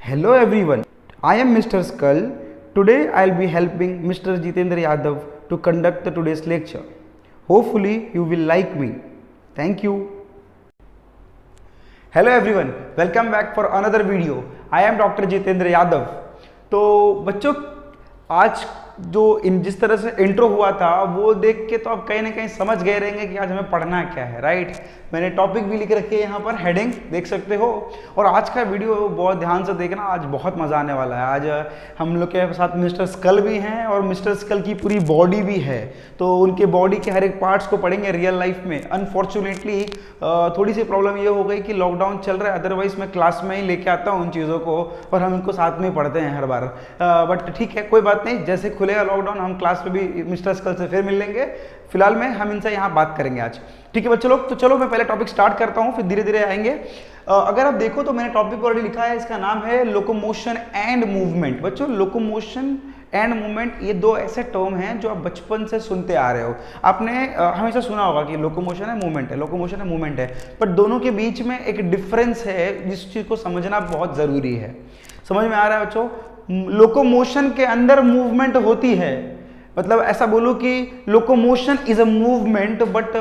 Hello everyone, I am Mr. Skull. Today I will be helping Mr. Jitendra Yadav to conduct today's lecture. Hopefully you will like me. Thank you. Hello everyone, welcome back for another video. I am Dr. Jitendra Yadav. तो बच्चों आज जो जिस तरह से intro हुआ था वो देख के तो आप कहीं ना कहीं समझ गए रहेंगे कि आज हमें पढ़ना क्या है, राइट। मैंने टॉपिक भी लिख रखी है यहाँ पर, हेडिंग देख सकते हो। और आज का वीडियो बहुत ध्यान से देखना, आज बहुत मज़ा आने वाला है। आज हम लोग के साथ मिस्टर स्कल भी हैं और मिस्टर स्कल की पूरी बॉडी भी है, तो उनके बॉडी के हर एक पार्ट्स को पढ़ेंगे रियल लाइफ में। अनफॉर्चुनेटली थोड़ी सी प्रॉब्लम ये हो गई कि लॉकडाउन चल रहा है, अदरवाइज मैं क्लास में ही लेके आता हूँ उन चीज़ों को और हम इनको साथ में पढ़ते हैं हर बार। बट ठीक है, कोई बात नहीं, जैसे खुलेगा लॉकडाउन हम क्लास में भी मिस्टर स्कल से फिर मिल लेंगे। फिलहाल में हम इनसे यहाँ बात करेंगे आज, ठीक है बच्चों लोग। तो चलो मैं पहले टॉपिक स्टार्ट करता हूँ, फिर धीरे धीरे आएंगे। अगर आप देखो तो मैंने टॉपिक ऑलरेडी लिखा है, इसका नाम है लोकोमोशन एंड मूवमेंट। बच्चों लोकोमोशन एंड मूवमेंट ये दो ऐसे टर्म हैं जो आप बचपन से सुनते आ रहे हो। आपने हमेशा सुना होगा कि लोकोमोशन है मूवमेंट है, लोकोमोशन है मूवमेंट है, बट दोनों के बीच में एक डिफरेंस है जिस चीज़ को समझना बहुत ज़रूरी है। समझ में आ रहा है बच्चों? लोकोमोशन के अंदर मूवमेंट होती है, मतलब ऐसा बोलूं कि locomotion is a movement but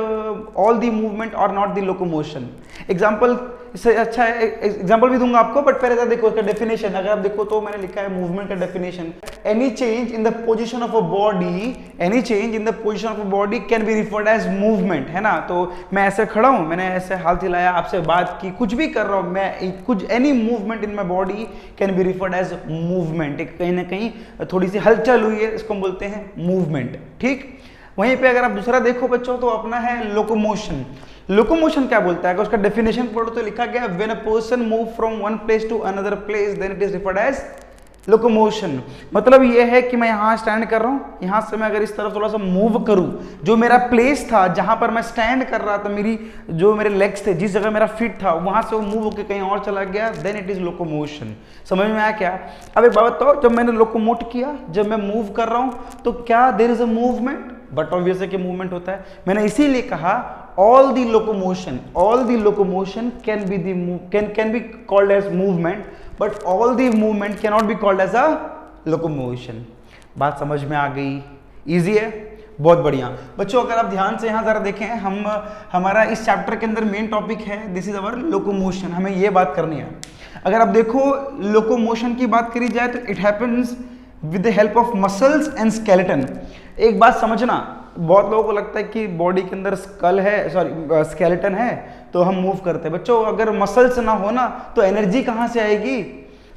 all the movement और नॉट द लोकोमोशन। एग्जाम्पल इससे अच्छा है, एग्जाम्पल भी दूंगा आपको, बट पहले देखो इसका डेफिनेशन। अगर आप देखो तो मैंने लिखा है मूवमेंट का definition, any change in the position of a body, any change in the position of a body can be referred as movement, है ना। तो मैं ऐसे खड़ा हूं, मैंने ऐसे हाथ हिलाया, आपसे बात की, कुछ भी कर रहा हूं मैं, कुछ any movement in my body can be referred as movement. कहीं ना कहीं थोड़ी सी हलचल हुई है, इसको हम बोलते हैं मूवमेंट, ठीक। वहीं पे अगर आप दूसरा देखो बच्चों तो अपना है लोकोमोशन। लोकोमोशन क्या बोलता है? अगर उसका डेफिनेशन पढ़ो तो लिखा गया when a person move from one place to another place then it is referred as locomotion. मतलब ये है कि मैं यहाँ स्टैंड कर रहा हूँ, यहाँ से मैं अगर इस तरफ थोड़ा सा मूव करूँ, जो मेरा प्लेस था जहाँ पर मैं स्टैंड कर रहा था, मेरी जो मेरे लेग्स थे, जिस जगह मेरा फीट था, वहाँ से वो मूव होकर कहीं और चला गया, देन इट इज लोकोमोशन। समझ में आया क्या? अब एक बात बताओ, जब मैंने लोकोमोट किया, जब मैं मूव कर रहा हूँ तो क्या there is a movement? But obvious है कि मूवमेंट होता है। मैंने इसीलिए कहा all the locomotion can be called as movement, but all the movement cannot be called as a locomotion। बात समझ में आ गई? इजी है, बहुत बढ़िया बच्चों। अगर आप ध्यान से यहाँ जरा देखें, हमारा इस चैप्टर के अंदर मेन टॉपिक है दिस इज अवर लोकोमोशन, हमें ये बात करनी है। अगर आप देखो लोकोमोशन की बात करी जाए तो it happens with the help of muscles and skeleton. एक बात समझना, बहुत लोगों को लगता है कि बॉडी के अंदर स्कल है, सॉरी स्केलेटन है तो हम मूव करते हैं। बच्चों अगर मसल्स ना हो ना तो एनर्जी कहाँ से आएगी,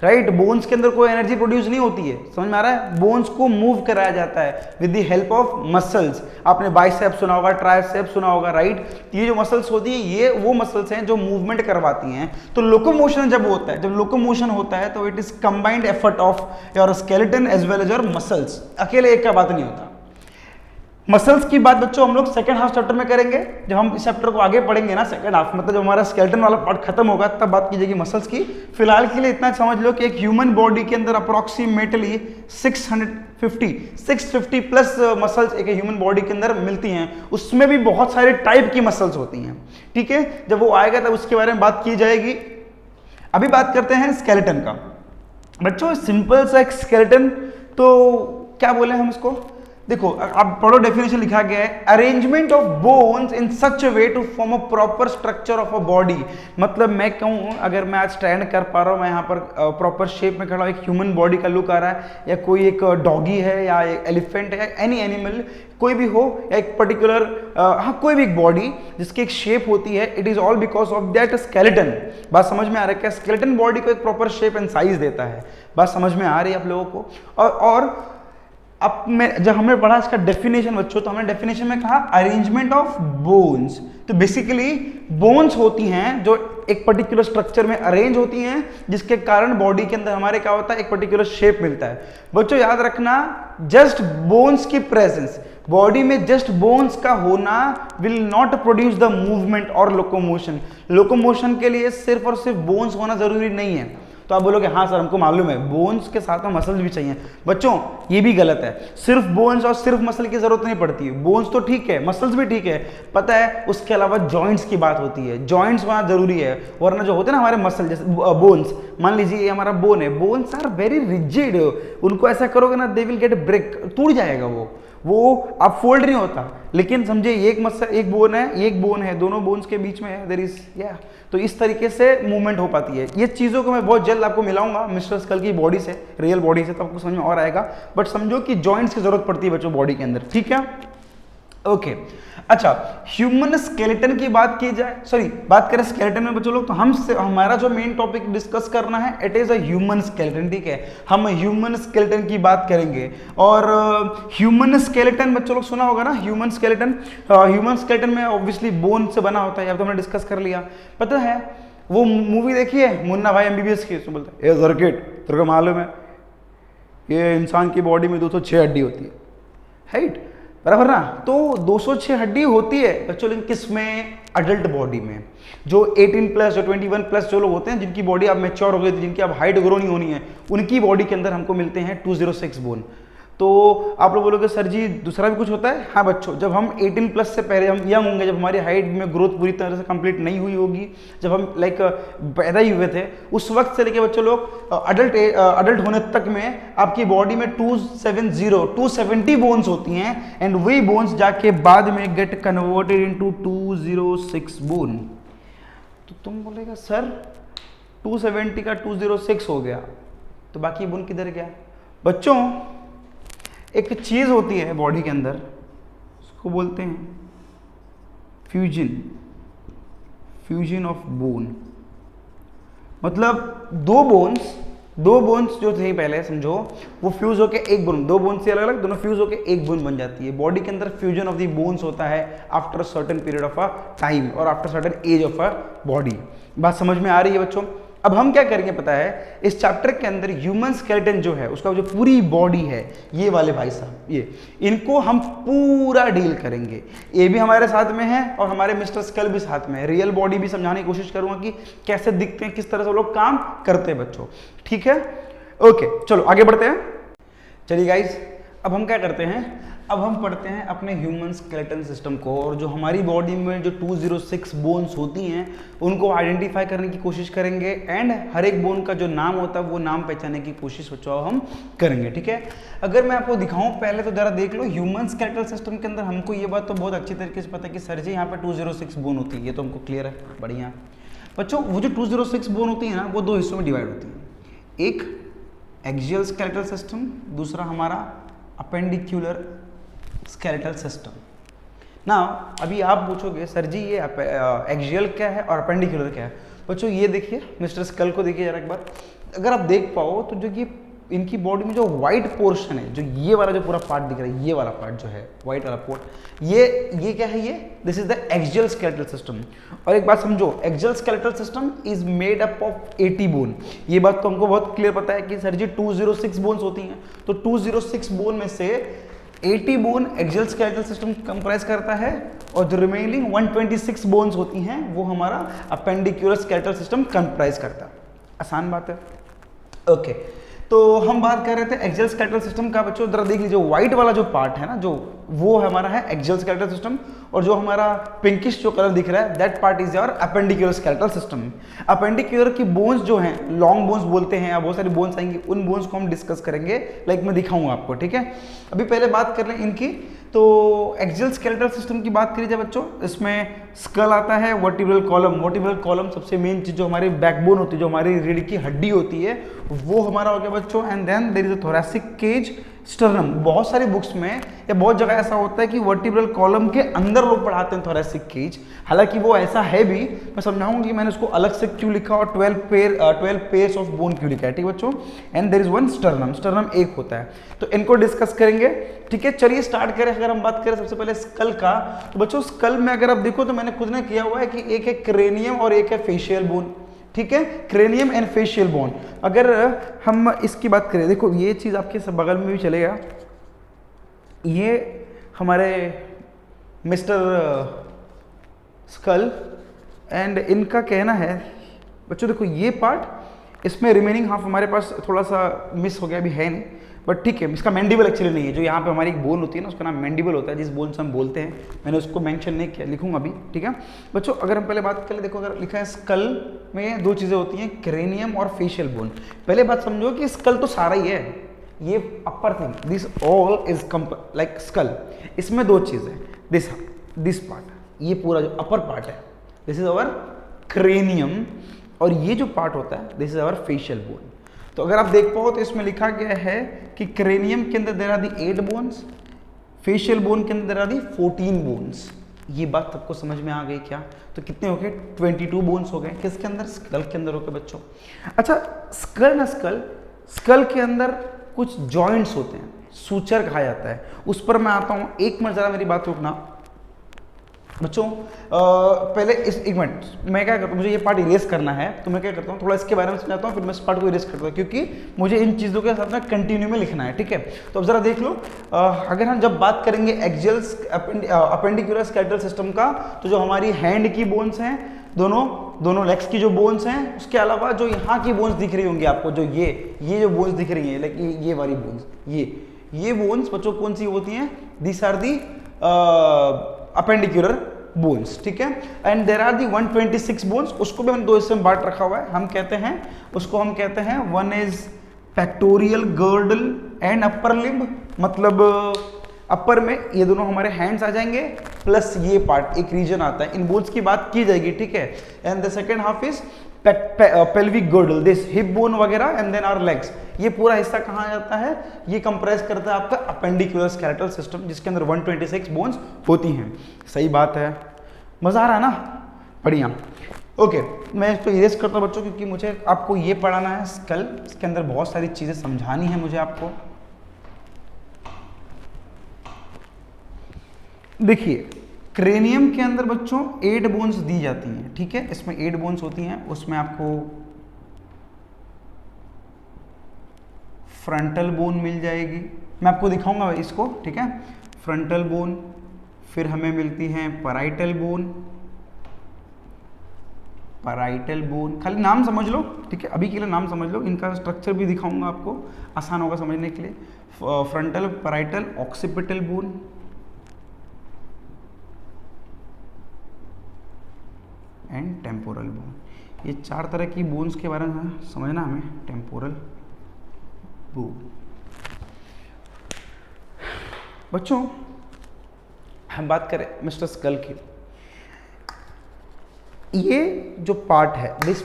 राइट। बोन्स के अंदर कोई एनर्जी प्रोड्यूस नहीं होती है, समझ में आ रहा है। बोन्स को मूव कराया जाता है with the help of muscles. आपने बाइसेप सुना होगा, ट्राइसेप सुना होगा, राइट। ये जो मसल्स होती है ये वो मसल्स हैं जो मूवमेंट करवाती हैं। तो लोकोमोशन जब होता है, जब लोकोमोशन होता है तो it is combined effort of your skeleton as well as your muscles. अकेले एक का बात नहीं होता। मसल्स की बात बच्चों हम लोग सेकंड हाफ चैप्टर में करेंगे, जब हम इस चैप्टर को आगे पढ़ेंगे ना, सेकंड हाफ मतलब जब हमारा स्केलेटन वाला पार्ट खत्म होगा तब बात की जाएगी मसल्स की। फिलहाल के लिए इतना समझ लो कि एक ह्यूमन बॉडी के अंदर अप्रोक्सीमेटली 650 प्लस मसल्स एक ह्यूमन बॉडी के अंदर मिलती हैं। उसमें भी बहुत सारे टाइप की मसल्स होती हैं, ठीक है। जब वो आएगा तब उसके बारे में बात की जाएगी। अभी बात करते हैं स्केलेटन का। बच्चों सिंपल सा एक स्केलेटन, तो क्या बोले हम इसको, देखो आप पढ़ो, डेफिनेशन लिखा गया है arrangement of bones in such a way to form a proper structure of a body. मतलब मैं कहूँ अगर मैं आज स्टैंड कर पा रहा हूँ, मैं यहाँ पर प्रॉपर शेप में खड़ा हूँ, एक ह्यूमन बॉडी का लुक आ रहा है, या कोई एक डॉगी है या एक एलिफेंट है, एनी एनिमल कोई भी हो, या एक पर्टिकुलर कोई भी एक बॉडी जिसकी एक शेप होती है, it is all because of that skeleton. बात समझ में आ रहा है क्या? स्केलेटन बॉडी को एक प्रॉपर शेप एंड साइज देता है। बात समझ में आ रही है आप लोगों को? और अब मैं जब हमने पढ़ा इसका डेफिनेशन बच्चों, तो हमने डेफिनेशन में कहा अरेंजमेंट ऑफ बोन्स। तो बेसिकली बोन्स होती हैं जो एक पर्टिकुलर स्ट्रक्चर में अरेंज होती हैं, जिसके कारण बॉडी के अंदर हमारे क्या होता है, एक पर्टिकुलर शेप मिलता है। बच्चों याद रखना, जस्ट बोन्स की प्रेजेंस, बॉडी में जस्ट बोन्स का होना will not produce the movement और लोकोमोशन। लोकोमोशन के लिए सिर्फ और सिर्फ बोन्स होना जरूरी नहीं है। तो आप बोलोगे हाँ सर हमको मालूम है, बोन्स के साथ में मसल्स भी चाहिए। बच्चों ये भी गलत है, सिर्फ बोन्स और सिर्फ मसल की जरूरत नहीं पड़ती है। बोन्स तो ठीक है, मसल्स भी ठीक है, पता है, उसके अलावा जॉइंट्स की बात होती है, जॉइंट्स होना जरूरी है, वरना जो होते हैं ना हमारे मसल जैसे बोन्स, मान लीजिए ये हमारा बोन है, बोन्स आर वेरी रिजिड, उनको ऐसा करोगे ना दे विल गेट ब्रेक, टूट जाएगा वो अब फोल्ड नहीं होता। लेकिन समझे एक मसल, एक बोन है, दोनों बोन्स के बीच में है, देयर इज या, तो इस तरीके से मूवमेंट हो पाती है। ये चीज़ों को मैं बहुत जल्द आपको मिलाऊंगा मिस्टर स्कल की बॉडी से, रियल बॉडी से, तो आपको समझ में और आएगा। बट समझो कि जॉइंट्स की जरूरत पड़ती है बच्चों बॉडी के अंदर, ठीक है, ओके। अच्छा, ह्यूमन स्केलेटन की बात की जाए, बात करें स्केलेटन में बच्चों लोग, तो हमारा जो मेन टॉपिक डिस्कस करना है it is a human skeleton, ठीक है, हम ह्यूमन स्केलेटन की बात करेंगे। और ह्यूमन स्केलेटन बच्चों लोग सुना होगा ना, ह्यूमन स्केलेटन में ऑब्वियसली बोन से बना होता है, अब तो हमने डिस्कस कर लिया। पता है वो मूवी देखी है मुन्ना भाई MBBS की, उसमें बोलता है ए सर्किट तेरे को मालूम है ये इंसान की बॉडी में 206 हड्डी होती है, राइट, बराबर ना। तो 206 हड्डी होती है बच्चों, लेकिन किस में, अडल्ट बॉडी में। जो 18 प्लस, जो 21 प्लस जो लोग होते हैं, जिनकी बॉडी अब मैच्योर हो गई थी, जिनकी अब हाइट ग्रो नहीं होनी है, उनकी बॉडी के अंदर हमको मिलते हैं 206 बोन। तो आप लोग बोलोगे सर जी दूसरा भी कुछ होता है? हाँ बच्चों, जब हम 18 प्लस से पहले हम यंग होंगे, जब हमारी हाइट में ग्रोथ पूरी तरह से कंप्लीट नहीं हुई होगी, जब हम पैदा ही हुए थे, उस वक्त से लेके बच्चों लोग अडल्ट होने तक में आपकी बॉडी में 270 बोन्स होती हैं, एंड वही बोन्स जाके बाद में गेट कन्वर्टेड इनटू 206 बोन। तो तुम बोलेगा सर 270 का 206 हो गया, तो बाकी बोन किधर गया? बच्चों एक चीज होती है बॉडी के अंदर, उसको बोलते हैं फ्यूजन ऑफ बोन। मतलब दो बोन्स जो थे पहले, समझो वो फ्यूज होके एक बोन, दो बोन से अलग अलग दोनों फ्यूज होके एक बोन बन जाती है। बॉडी के अंदर फ्यूजन ऑफ द बोन्स होता है after certain period of a time और after certain age of a body. बात समझ में आ रही है बच्चों? अब हम क्या करेंगे पता है, इस चैप्टर के अंदर ह्यूमन स्केलेटन जो है, उसका जो पूरी बॉडी है, ये वाले भाई साहब, ये इनको हम पूरा डील करेंगे। ये भी हमारे साथ में है और हमारे मिस्टर स्कल भी साथ में है। रियल बॉडी भी समझाने की कोशिश करूंगा कि कैसे दिखते हैं, किस तरह से लोग काम करते हैं बच्चों, ठीक है, ओके। चलो आगे बढ़ते हैं। चलिए गाइस, अब हम क्या करते हैं, अब हम पढ़ते हैं अपने ह्यूमन स्केलेटन सिस्टम को, और जो हमारी बॉडी में जो 206 बोन्स होती हैं उनको आइडेंटिफाई करने की कोशिश करेंगे, एंड हर एक बोन का जो नाम होता है वो नाम पहचानने की कोशिश बच्चों हम करेंगे, ठीक है। अगर मैं आपको दिखाऊं पहले तो जरा देख लो, ह्यूमन स्केलेटल सिस्टम के अंदर हमको ये बात तो बहुत अच्छी तरीके से पता है कि सर जी यहाँ पे 206 बोन होती है, ये तो हमको क्लियर है, बढ़िया। बच्चों वो जो 206 बोन होती है ना, वो दो हिस्सों में डिवाइड होती है, एक एक्सियल स्केलेटल सिस्टम, दूसरा हमारा अपेंडिकुलर स्केलेटल सिस्टम। ना अभी आप पूछोगे सर जी ये एक्सियल क्या है और अपेंडिकुलर क्या है? बच्चों ये देखिए, मिस्टर स्कल को देखिए जरा एक बार, अगर आप देख पाओ तो जो ये इनकी बॉडी में जो व्हाइट पोर्शन है, जो ये वाला जो पूरा पार्ट दिख रहा है, ये वाला पार्ट जो है व्हाइट वाला पार्ट, ये क्या है, ये this is the axial skeletal system. और एक बात समझो, axial skeletal system is made up of 80 bone. ये बात तो हमको बहुत क्लियर पता है कि सर जी 206 बोन्स होती हैं, तो 206 बोन में से 80 bone axial skeletal system comprise करता है, और जो रिमेनिंग 126 बोन्स होती हैं वो हमारा अपेंडिकुलर स्केलेटल सिस्टम कंप्राइज करता है। आसान बात है, ओके। तो हम बात कर रहे थे एक्सियल स्केलेटल सिस्टम का। बच्चों जरा देख लीजिए, व्हाइट वाला जो पार्ट है ना, जो वो हमारा है एक्सियल स्केलेटल सिस्टम, और जो हमारा पिंकिश जो कलर दिख रहा है that part is your appendicular skeletal system. Appendicular की बोन्स जो हैं, लॉन्ग बोन्स बोलते हैं, या बहुत सारी बोन्स आएंगी, उन बोन्स को हम डिस्कस करेंगे, लाइक मैं दिखाऊंगा आपको, ठीक है। अभी पहले बात कर लें इनकी। तो एक्सियल स्केलेटल सिस्टम की बात करी जाए बच्चों, इसमें स्कल आता है, वर्टिब्रल कॉलम सबसे मेन चीज, जो हमारी बैकबोन होती है, जो हमारी रीढ़ की हड्डी होती है, वो हमारा हो गया बच्चों, and then there is a thoracic cage, sternum. बहुत सारी बुक्स में या बहुत जगह ऐसा होता है कि वर्टिब्रल कॉलम के अंदर लोग पढ़ाते हैं थोरैसिक केज, हालांकि वो ऐसा है भी, मैं समझाऊंगा कि मैंने उसको अलग से क्यों लिखा और 12 पेयर्स ऑफ बोन क्यों लिखा है, ठीक है बच्चों। And there is one sternum एक होता है, तो इनको डिस्कस करेंगे, ठीक है। चलिए स्टार्ट करें। अगर हम बात करें सबसे पहले स्कल का, तो बच्चों स्कल में अगर आप देखो तो मैंने खुद ने किया हुआ है कि एक है क्रेनियम और एक है फेशियल बोन, ठीक है, क्रेनियम एंड फेशियल बोन। अगर हम इसकी बात करें, देखो ये चीज आपके सब बगल में भी चलेगा, ये हमारे मिस्टर स्कल, एंड इनका कहना है बच्चों, देखो ये पार्ट इसमें रिमेनिंग हाफ हमारे पास थोड़ा सा मिस हो गया, अभी है नहीं, बट ठीक है। इसका मैंडिबल एक्चुअली नहीं है, जो यहाँ पे हमारी एक बोन होती है ना, उसका नाम मैंडिबल होता है, जिस बोन से हम बोलते हैं। मैंने उसको मेंशन नहीं किया, लिखूंगा अभी, ठीक है बच्चों। अगर हम पहले बात करें, देखो अगर लिखा है स्कल में दो चीज़ें होती हैं, क्रेनियम और फेशियल बोन। पहले बात समझो कि स्कल तो सारा ही है, ये upper thing, this all is like skull. इसमें दो चीज़ें, दिस पार्ट, ये पूरा जो अपर पार्ट है, दिस इज अवर क्रेनियम, और ये जो पार्ट होता है this is our facial bone. तो अगर आप देख पाओ तो इसमें लिखा गया है कि क्रेनियम के अंदर there are the 8 bones, facial bone के अंदर देर आर दी 14 बोन्स। ये बात सबको समझ में आ गई क्या? तो कितने हो गए? 22 बोन्स हो गए। किसके अंदर? स्कल के अंदर हो गए बच्चों। अच्छा, स्कल के अंदर कुछ जॉइंट्स होते हैं, सूचर कहा जाता है, उस पर मैं आता हूं। एक मिनट जरा मेरी बात रुकना बच्चों। पहले एक मिनट, मैं क्या करता हूँ, मुझे ये पार्ट इरेज करना है, तो मैं क्या करता हूँ, थोड़ा इसके बारे में समझाता हूँ, फिर मैं इस पार्ट को इरेज करता हूँ, क्योंकि मुझे इन चीज़ों के साथ में कंटिन्यू में लिखना है, ठीक है। तो अब जरा देख लो, अगर हम जब बात करेंगे एक्सियल अपेंडिकुलर स्केलेटल सिस्टम का, तो जो हमारी हैंड की बोन्स हैं, दोनों लेग्स की जो बोन्स हैं, उसके अलावा जो यहाँ की बोन्स दिख रही होंगी आपको, जो ये जो बोन्स दिख रही हैं, लाइक ये वाली बोन्स, ये बोन्स बच्चों कौन सी होती हैं? This are the appendicular bones, ठीक है। And there are the 126 bones, उसको भी हम दो हिस्से में बांट रखा हुआ है। हम कहते हैं one is pectoral girdle and upper limb, मतलब अपर में ये दोनों हमारे हैंड्स आ जाएंगे, प्लस ये पार्ट एक रीजन आता है, इन बोन्स की बात की जाएगी, ठीक है। And the second half is pelvic girdle, this hip bone वगैरह, एंड देन आवर लेग्स। ये पूरा हिस्सा कहाँ जाता है? ये कंप्रेस करता है आपका अपेंडिकुलर स्केलेटल सिस्टम, जिसके अंदर 126 बोन्स होती हैं। सही बात है, मजा आ रहा है ना? बढ़िया। ओके, मैं इसको इरेज करता हूँ बच्चों, क्योंकि मुझे आपको ये पढ़ाना है स्कल, इसके अंदर बहुत सारी चीजें समझानी है मुझे आपको। देखिए, क्रेनियम के अंदर बच्चों 8 बोन्स दी जाती हैं, ठीक है। इसमें 8 बोन्स होती हैं, उसमें आपको फ्रंटल बोन मिल जाएगी, मैं आपको दिखाऊंगा इसको, ठीक है। फ्रंटल बोन, फिर हमें मिलती है पैराइटल बोन, खाली नाम समझ लो, ठीक है, अभी के लिए नाम समझ लो, इनका स्ट्रक्चर भी दिखाऊंगा आपको, आसान होगा समझने के लिए। Frontal, parietal, occipital bone, and temporal bone. ये 4 तरह की बोन्स के बारे में समझना हमें। टेम्पोरल बोन बच्चों, हम बात करें मिस्टर स्कल की, ये जो पार्ट है, इस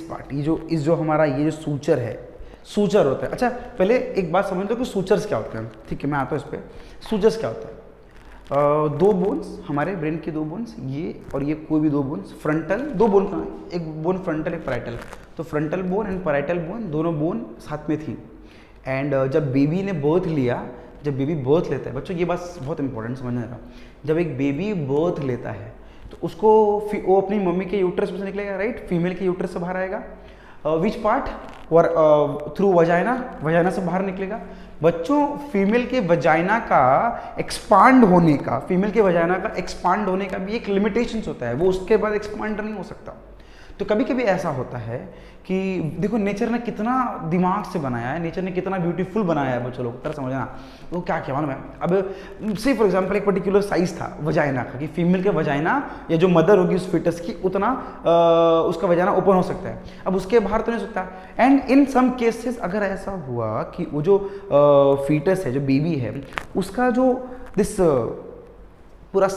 पार्ट ये जो हमारा ये जो सूचर होता है। अच्छा, पहले एक बात समझ लो कि सूचर्स क्या होते हैं, ठीक है, मैं आता हूँ इस पर। सूचर्स क्या होता है? 2 बोन्स, हमारे ब्रेन की 2 बोन्स, ये और ये, कोई भी 2 बोन्स, फ्रंटल 2 बोन का, एक बोन फ्रंटल, एक पैराइटल, तो frontal bone and parietal bone, दोनों बोन साथ में थी। एंड जब बेबी ने बर्थ लिया, जब बेबी बर्थ लेता है बच्चों, ये बात बहुत इंपॉर्टेंट समझना है, जब एक बेबी बर्थ लेता है तो उसको वो अपनी मम्मी के यूट्रस में से निकलेगा, राइट, फीमेल के यूट्रस से बाहर आएगा। Which part? थ्रू वजाइना से बाहर निकलेगा। बच्चों, फीमेल के वजाइना का एक्सपांड होने का भी एक लिमिटेशंस होता है, वो उसके बाद एक्सपांड नहीं हो सकता। तो कभी कभी ऐसा होता है कि देखो, नेचर ने कितना दिमाग से बनाया है, नेचर ने कितना ब्यूटीफुल बनाया है बच्चों लोग, तरह समझना वो क्या क्या मालूम है। अब से फॉर एग्जांपल एक पर्टिकुलर साइज था वजाइना का, कि फीमेल के वजाइना या जो मदर होगी उस फिटस की, उतना उसका वजाइना ओपन हो सकता है, अब उसके बाहर तो नहीं सकता। एंड इन सम केसेस अगर ऐसा हुआ कि वो जो फीटस है, जो बेबी है, उसका जो दिस पूरा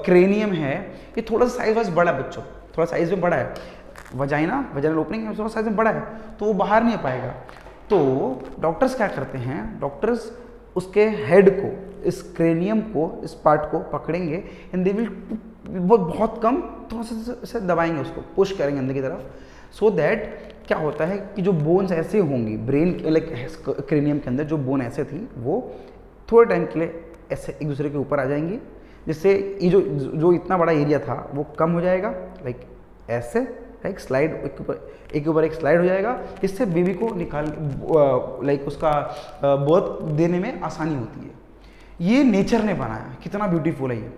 क्रेनियम है, ये थोड़ा सा साइज वाइज बड़ा है बच्चों, थोड़ा साइज में बड़ा है, वजाइनल ओपनिंग थोड़ा साइज में बड़ा है, तो वो बाहर नहीं आ पाएगा। तो डॉक्टर्स क्या करते हैं, डॉक्टर्स उसके हेड को, इस क्रेनियम को, इस पार्ट को पकड़ेंगे एंड दे विल बहुत कम थोड़ा सा ऐसे दबाएंगे, उसको पुश करेंगे अंदर की तरफ, सो दैट क्या होता है कि जो बोन्स ऐसे होंगी ब्रेन लाइक क्रेनियम के अंदर, जो बोन ऐसे थी वो थोड़े टाइम के लिए ऐसे एक दूसरे के ऊपर आ जाएंगी, जिससे ये जो इतना बड़ा एरिया था वो कम हो जाएगा, लाइक ऐसे, लाइक स्लाइड, एक के ऊपर एक स्लाइड हो जाएगा, जिससे बेबी को निकाल लाइक उसका बर्थ देने में आसानी होती है। ये नेचर ने बनाया, कितना ब्यूटीफुल है ये।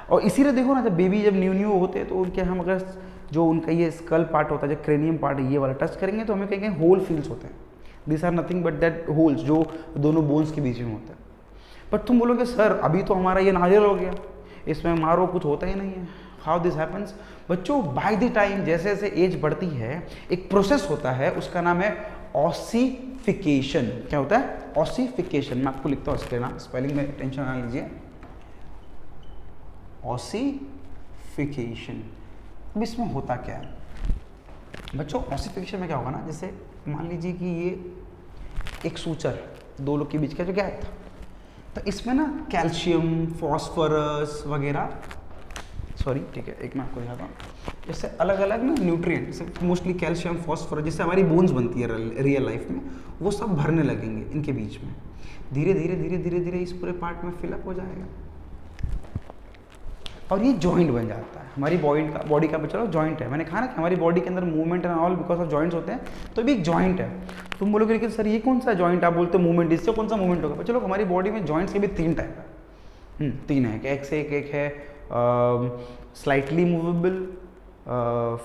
और इसीलिए देखो ना, जब न्यू होते हैं तो उनके हम अगर जो उनका ये स्कल पार्ट होता है, जो क्रेनियम पार्ट है, ये वाला टच करेंगे तो हमें कहीं कहीं होल फील्स होते हैं। This are nothing but that holes जो दोनों बोन्स के बीच में होता है। बट तुम बोलोगे सर अभी तो हमारा ये नारियल हो गया, इसमें मारो कुछ होता ही नहीं है। How this happens? बच्चों बाय द टाइम जैसे जैसे एज बढ़ती है एक प्रोसेस होता है, उसका नाम है ऑसिफिकेशन। क्या होता है? ऑसिफिकेशन। मैं आपको लिखता हूँ इसके नाम, स्पेलिंग में टेंशन ना लीजिए। ऑसिफिकेशन। अब इसमें होता क्या है बच्चों? ऑसिफिकेशन में क्या होगा ना, जैसे मान लीजिए कि ये एक सूचर दो लोग के बीच का जो गैप था, तो इसमें ना कैल्शियम, फॉस्फोरस वगैरह, सॉरी ठीक है एक मैं आपको दिखाता हूँ, जैसे अलग अलग ना न्यूट्रिएंट, जैसे मोस्टली कैल्शियम, फॉस्फोरस, जिससे हमारी बोन्स बनती है रियल लाइफ में, वो सब भरने लगेंगे इनके बीच में। धीरे धीरे धीरे धीरे धीरे इस पूरे पार्ट में फिलअप हो जाएगा और ये जॉइंट बन जाता है। हमारी बॉडी का चलो जॉइंट है, मैंने कहा ना कि हमारी बॉडी के अंदर movement and all because of joints होते हैं, तो भी एक जॉइंट है। तुम बोलोगे लेकिन सर ये कौन सा जॉइंट? आप बोलते हो मूवमेंट, इससे कौन सा मूवमेंट होगा? चलो हमारी बॉडी में जॉइंट्स के भी 3 टाइप है। 3 है, एक है स्लाइटली मूवेबल,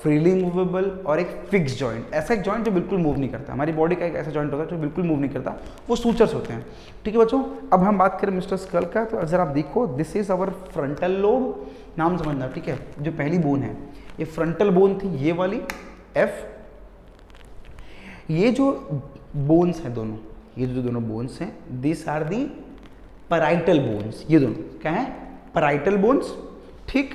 फ्रीली मूवेबल और एक फिक्स जॉइंट। ऐसा एक जॉइंट जो बिल्कुल मूव नहीं करता। हमारी बॉडी का एक ऐसा जॉइंट होता है जो बिल्कुल मूव नहीं करता, वो सूचर्स होते हैं। ठीक है बच्चों, अब हम बात करें मिस्टर स्कल का, तो अगर आप देखो this is our frontal lobe, नाम समझना ठीक है। जो पहली बोन है ये फ्रंटल बोन थी, ये वाली एफ। ये जो बोन्स हैं दोनों, ये जो दोनों बोन्स हैं, this are the parietal bones. ये दोनों क्या है? Parietal bones. ठीक,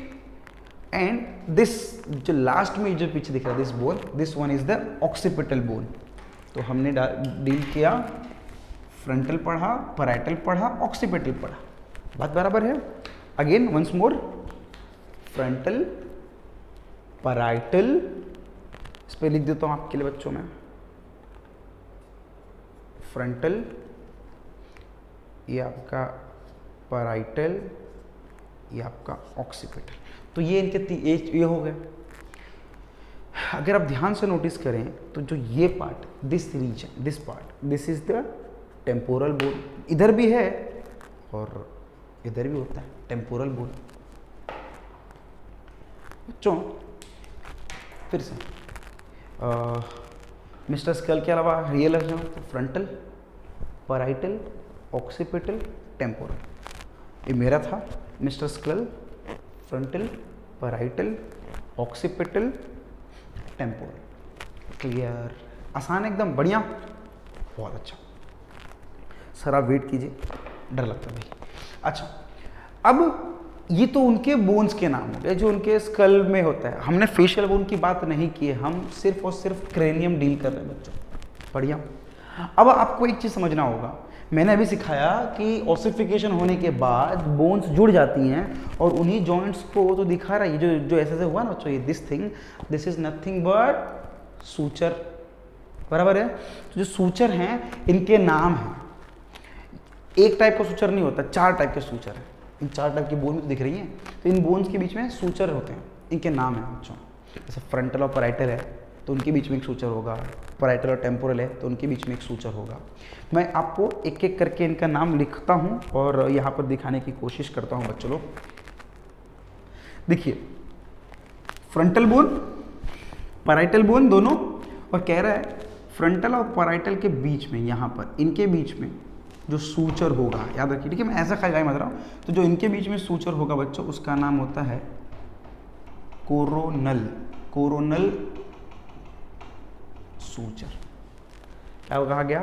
एंड दिस जो लास्ट में जो पीछे दिख रहा है this bone, this one is the occipital bone. तो हमने डील किया, फ्रंटल पढ़ा, पैराइटल पढ़ा, ऑक्सीपिटल पढ़ा, बात बराबर है। Again once more, frontal, parietal, इस पे लिख देता हूं आपके लिए बच्चों में, फ्रंटल, ये आपका पैराइटल, ये आपका ऑक्सीपिटल। तो ये इनके ये हो गए। अगर आप ध्यान से नोटिस करें तो जो ये part, this region, this part, this is the temporal bone. इधर भी है और इधर भी होता है टेम्पोरल बोन। बच्चों फिर से मिस्टर स्कल के अलावा रियल है तो फ्रंटल, पैराइटल, ऑक्सीपिटल, टेम्पोरल। ये मेरा था mister skull, frontal, parietal, occipital, temporal. Clear? आसान एकदम, बढ़िया, बहुत अच्छा। सर आप वेट कीजिए, डर लगता है भाई। अच्छा, अब ये तो उनके बोन्स के नाम हो गए जो उनके स्कल में होता है। हमने फेशियल बोन की बात नहीं की है, हम सिर्फ और सिर्फ क्रेनियम डील कर रहे हैं बच्चों। बढ़िया। अब आपको एक चीज़ समझना होगा, मैंने अभी सिखाया कि ऑसिफिकेशन होने के बाद बोन्स जुड़ जाती हैं और उन्हीं जॉइंट्स को तो दिखा रहा है। ये जो ऐसे हुआ ना बच्चों, ये this is nothing but suture, बराबर है। तो जो सूचर हैं इनके नाम हैं। एक टाइप का सूचर नहीं होता, 4 टाइप के सूचर हैं। इन 4 टाइप की बोन में तो दिख रही हैं, तो इन बोन्स के बीच में सूचर होते हैं, इनके नाम हैं बच्चों। जैसे फ्रंटल और पैराइटल है तो उनके बीच में एक सूचर होगा, पैराइटल और टेम्पोरल है तो उनके बीच में एक सूचर होगा। मैं आपको एक एक करके इनका नाम लिखता हूं और यहाँ पर दिखाने की कोशिश करता हूं बच्चों लोग। देखिए, फ्रंटल बोन, पैराइटल बोन दोनों, और कह रहा है फ्रंटल और पैराइटल के बीच में, यहाँ पर इनके बीच में जो सूचर होगा, याद रखिए ठीक है, मैं ऐसा खाई मत रहा हूँ। तो जो इनके बीच में सूचर होगा बच्चों, उसका नाम होता है कोरोनल, कोरोनल सूचर। क्या कहा गया?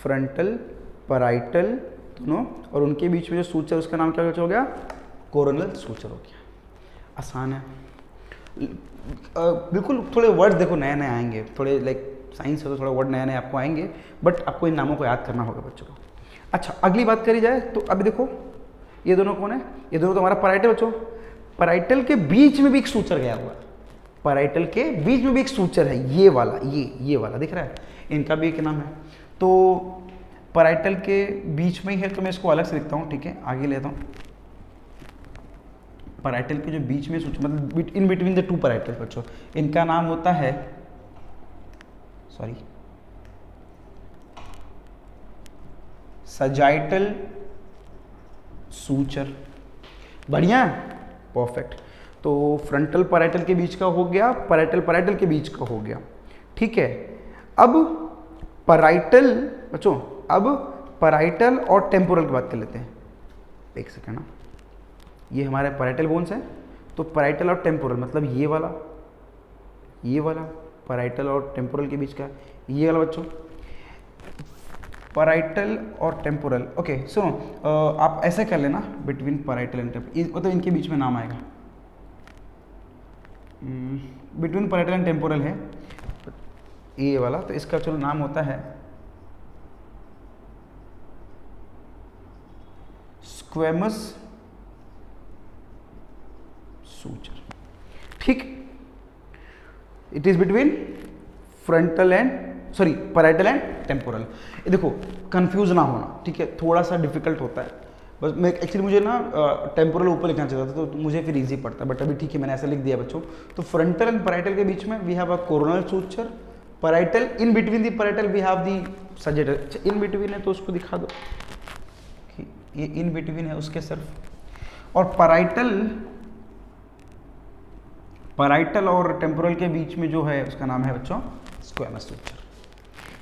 फ्रंटल, पैराइटल दोनों, और उनके बीच में जो सूचर, उसका नाम क्या हो गया? कोरोनल सूचर हो गया। आसान है बिल्कुल। थोड़े वर्ड देखो नए नए आएंगे, थोड़े लाइक साइंस है तो थोड़ा वर्ड नए नए आपको आएंगे, बट आपको इन नामों को याद करना होगा बच्चों को। अच्छा, अगली बात करी जाए तो अभी देखो ये दोनों कौन है? ये दोनों तो हमारा पैराइटल बच्चों। पैराइटल के बीच में भी एक सूचर गया हुआ है, पैराइटल के बीच में भी एक सूचर है, ये वाला, ये वाला दिख रहा है, इनका भी एक नाम है। तो पैराइटल के बीच में ही है तो मैं इसको अलग से लिखता हूँ, ठीक है, आगे लेता हूँ। पैराइटल के जो बीच में सूचर, मतलब इन बिटवीन द 2 पैराइटल बच्चों, इनका नाम होता है, सॉरी, सजाइटल सूचर। बढ़िया, परफेक्ट। तो फ्रंटल पैराइटल के बीच का हो गया, पैराइटल के बीच का हो गया, ठीक है। अब पैराइटल बच्चों, अब पैराइटल और टेम्पोरल की बात कर लेते हैं। एक सेकेंड ना, ये हमारे पैराइटल बोन्स हैं, तो पैराइटल और टेम्पोरल मतलब ये वाला पैराइटल और टेम्पोरल के बीच का ये वाला बच्चों, पैराइटल और टेम्पोरल। ओके सुनो, आप ऐसे कर लेना बिटवीन पैराइटल एंड टेम्पोरल, मतलब इनके बीच में नाम आएगा, बिटवीन पैराइटल एंड टेम्पोरल है ये वाला, तो इसका चलो नाम होता है स्क्वेमस सूचर, ठीक। It is between frontal and parietal and temporal. ये देखो कंफ्यूज ना होना, ठीक है, थोड़ा सा डिफिकल्ट होता है, बस मैं एक्चुअली मुझे ना टेम्पोरल ऊपर लिखना चाहता था, तो मुझे फिर इजी पड़ता है, बट अभी ठीक है मैंने ऐसा लिख दिया बच्चों। तो फ्रंटल एंड पैराइटल के बीच में we have a coronal suture, parietal in between the parietal we have the sagittal. In between है तो उसको दिखा दो कि ये इन बिटवीन है उसके सिर्फ, और पैराइटल और टेम्पोरल के बीच में जो है उसका नाम है बच्चों स्क्वेमस सूचर।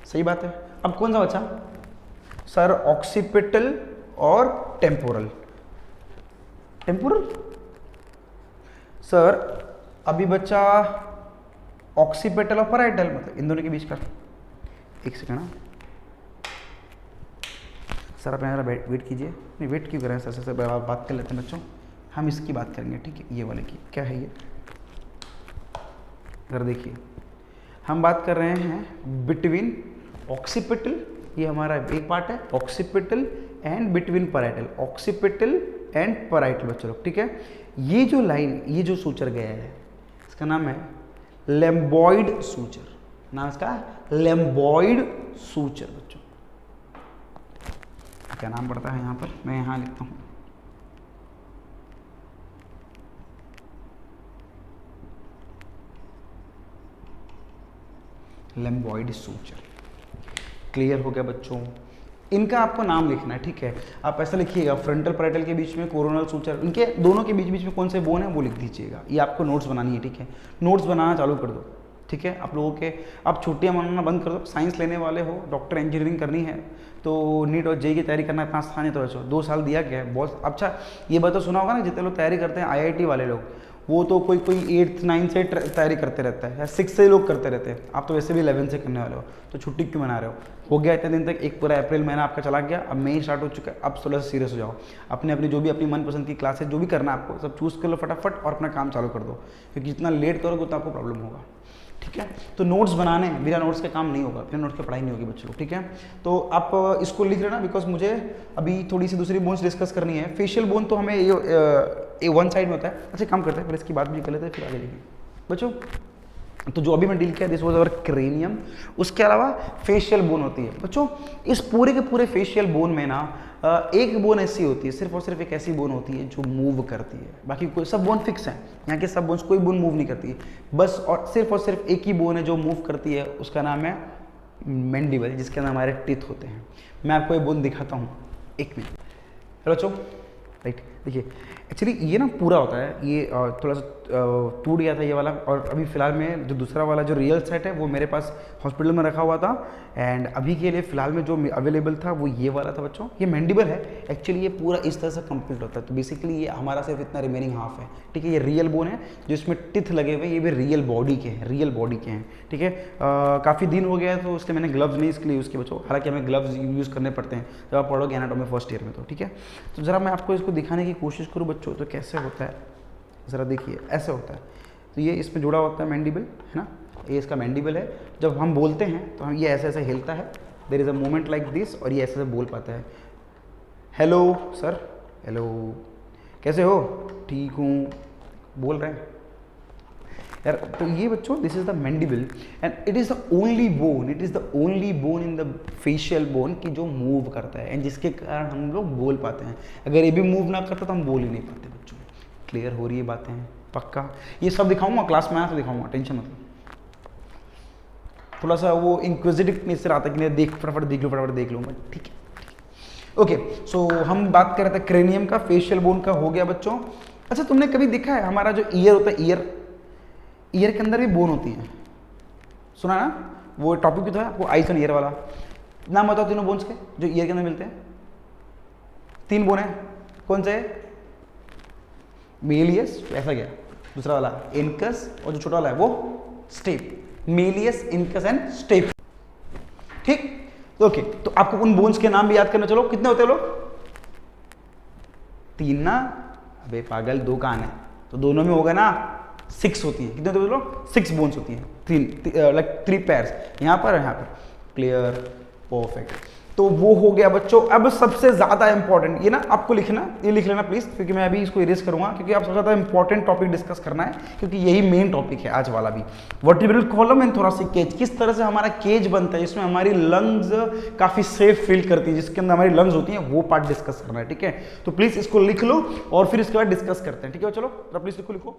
सही बात है। अब कौन सा बचा सर? ऑक्सीपिटल और टेम्पोरल। सर अभी बचा ऑक्सीपिटल और पैराइटल, मतलब इन दोनों के बीच का। एक सेकंड ना सर, आप यहाँ वेट कीजिए। नहीं वेट क्यों कर रहे हैं सर, बात कर लेते हैं बच्चों, हम इसकी बात करेंगे, ठीक है। ये वाले की क्या है, ये अगर देखिए हम बात कर रहे हैं बिटवीन ऑक्सीपिटल, ये हमारा एक पार्ट है, occipital and between parietal, occipital and parietal बच्चों लोग, ठीक है। ये जो लाइन, ये जो सूचर गया है इसका नाम है लेम्बॉइड सूचर, नाम इसका लेम्बॉइड सूचर बच्चों। क्या नाम पड़ता है यहाँ पर, मैं यहाँ लिखता हूँ लेम्बॉइड सूचर। क्लियर हो गया बच्चों? इनका आपको नाम लिखना है, ठीक है। आप ऐसा लिखिएगा फ्रंटल पैराइटल के बीच में कोरोनल सूचर, इनके दोनों के बीच में कौन से बोन है वो लिख दीजिएगा। ये आपको नोट्स बनानी है, ठीक है। नोट्स बनाना चालू कर दो, ठीक है। आप लोगों के आप छुट्टियां मनाना बंद कर दो। साइंस लेने वाले हो, डॉक्टर इंजीनियरिंग करनी है तो नीट और जेईई की तैयारी करना इतना आसान है, तो बच्चों 2 साल दिया गया है बहुत अच्छा। ये बात तो सुना होगा ना, जितने लोग तैयारी करते हैं आईआईटी वाले लोग, वो तो कोई 8th 9th से तैयारी करते रहता है, या 6 से लोग करते रहते हैं। आप तो वैसे भी 11 से करने वाले हो, तो छुट्टी क्यों मना रहे हो गया इतने दिन तक, एक पूरा अप्रैल महीना आपका चला गया, अब मई स्टार्ट हो चुका है। अब 16 से सीरियस हो जाओ, अपनी जो भी अपनी मनपसंद की क्लासेस जो भी करना है आपको सब चूज़ कर लो फटाफट, और अपना काम चालू कर दो, क्योंकि जितना लेट करोगे उतना आपको प्रॉब्लम होगा, ठीक है। तो नोट्स बनाने, बिना नोट्स के काम नहीं होगा, बिना नोट्स की पढ़ाई नहीं होगी बच्चों लोग, ठीक है। तो आप इसको लिख लेना, बिकॉज मुझे अभी थोड़ी सी दूसरी बोन्स डिस्कस करनी है। फेशियल बोन तो हमें ये वन साइड में होता है। अच्छा काम करते हैं, फिर इसकी बात भी कर लेते हैं, फिर आगे लिखेंगे बच्चों। तो जो अभी मैं डील किया दिस वाज अवर क्रेनियम। उसके अलावा फेशियल बोन होती है बच्चों। इस पूरे के पूरे फेशियल बोन में ना एक बोन ऐसी होती है, सिर्फ और सिर्फ एक ऐसी बोन होती है जो मूव करती है, बाकी कोई सब बोन फिक्स हैं। यहाँ के सब बोन्स कोई बोन मूव नहीं करती है, बस और सिर्फ एक ही बोन है जो मूव करती है, उसका नाम है मैंडिबल, जिसके अंदर हमारे टीथ होते हैं। मैं आपको ये बोन दिखाता हूँ, एक मिनट बच्चों। राइट, देखिए एक्चुअली ये ना पूरा होता है, ये थोड़ा सा टूट गया था ये वाला, और अभी फ़िलहाल में जो दूसरा वाला जो रियल सेट है वो मेरे पास हॉस्पिटल में रखा हुआ था, एंड अभी के लिए फ़िलहाल में जो अवेलेबल था वो ये वाला था बच्चों। ये मैंडिबल है एक्चुअली, ये पूरा इस तरह से कंप्लीट होता है। तो बेसिकली ये हमारा सिर्फ इतना रिमेनिंग हाफ है, ठीक है। ये रियल बोन है जो इसमें टिथ लगे हुए, ये भी रियल बॉडी के हैं, ठीक है। काफ़ी दिन हो गया है तो इसलिए मैंने ग्लव्स नहीं इसके लिए यूज़ किए बच्चों, हालांकि हमें ग्लव्स यूज़ करने पड़ते हैं जब आप पढ़ोगे एनाटॉमी फर्स्ट ईयर में, तो ठीक है। तो ज़रा मैं आपको इसको दिखाने की कोशिश करूँ बच्चों, तो कैसे होता है ज़रा देखिए, ऐसे होता है। तो ये इसमें जुड़ा होता है मैंडिबल, है ना, ये इसका मैंडिबल है। जब हम बोलते हैं तो हम ये ऐसे ऐसे हिलता है, there is a moment like this, और ये ऐसे ऐसे बोल पाता है। हेलो सर, हेलो, कैसे हो? ठीक हूँ, बोल रहे हैं यार। तो ये बच्चों this is the mandible, and it is the only bone in the facial bone की जो मूव करता है, एंड जिसके कारण हम लोग बोल पाते हैं। अगर ये भी मूव ना करता तो हम बोल ही नहीं पाते बच्चों। क्लियर हो रही है बातें? पक्का? ये सब दिखाऊंगा क्लास में, आया तो दिखाऊंगा, टेंशन मत लो। थोड़ा सा वो इंक्विजिटिव नेचर आता है कि नहीं, देख फटाफट देख लूँगा, ठीक है। ओके, सो हम बात कर रहे थे क्रेनियम का, फेशियल बोन का हो गया बच्चों। अच्छा तुमने कभी देखा है हमारा जो ईयर होता है, ईयर के अंदर भी बोन होती है, सुना ना? वो टॉपिक भी तो है आपको, आइस एंड ईयर वाला। नाम बताओ तीनों बोन्स के जो ईयर के अंदर मिलते हैं। 3 बोन है, कौन से? मेलियस, ऐसा क्या, दूसरा वाला इनकस, और जो छोटा वाला है वो step. Méliès, incus and step, ठीक। तो ओके, तो आपको उन बोन्स के नाम भी याद करना। चलो कितने होते हैं लोग? 3 ना? अबे पागल, 2 कान है तो दोनों में होगा ना 6 होती है। कितने होते हैं लोग? 6 बोन्स होती हैं, 3 पेयर्स, यहाँ पर यहाँ पर। Clear, perfect. तो वो हो गया बच्चों। अब सबसे ज्यादा इंपॉर्टेंट ये ना आपको लिखना, ये लिख लेना प्लीज, क्योंकि मैं अभी इसको इरेज करूंगा, क्योंकि आप सबसे ज्यादा इंपॉर्टेंट टॉपिक डिस्कस करना है, क्योंकि यही मेन टॉपिक है आज वाला भी। Vertebral column and thoracic cage, किस तरह से हमारा केज बनता है, जिसमें हमारी लंग्स काफी सेफ फील करती है, जिसके अंदर हमारी लंग्स होती हैं, वो पार्ट डिस्कस करना है, ठीक है। तो प्लीज इसको लिख लो और फिर इसके बाद डिस्कस करते हैं, ठीक है। चलो प्लीज लिखो।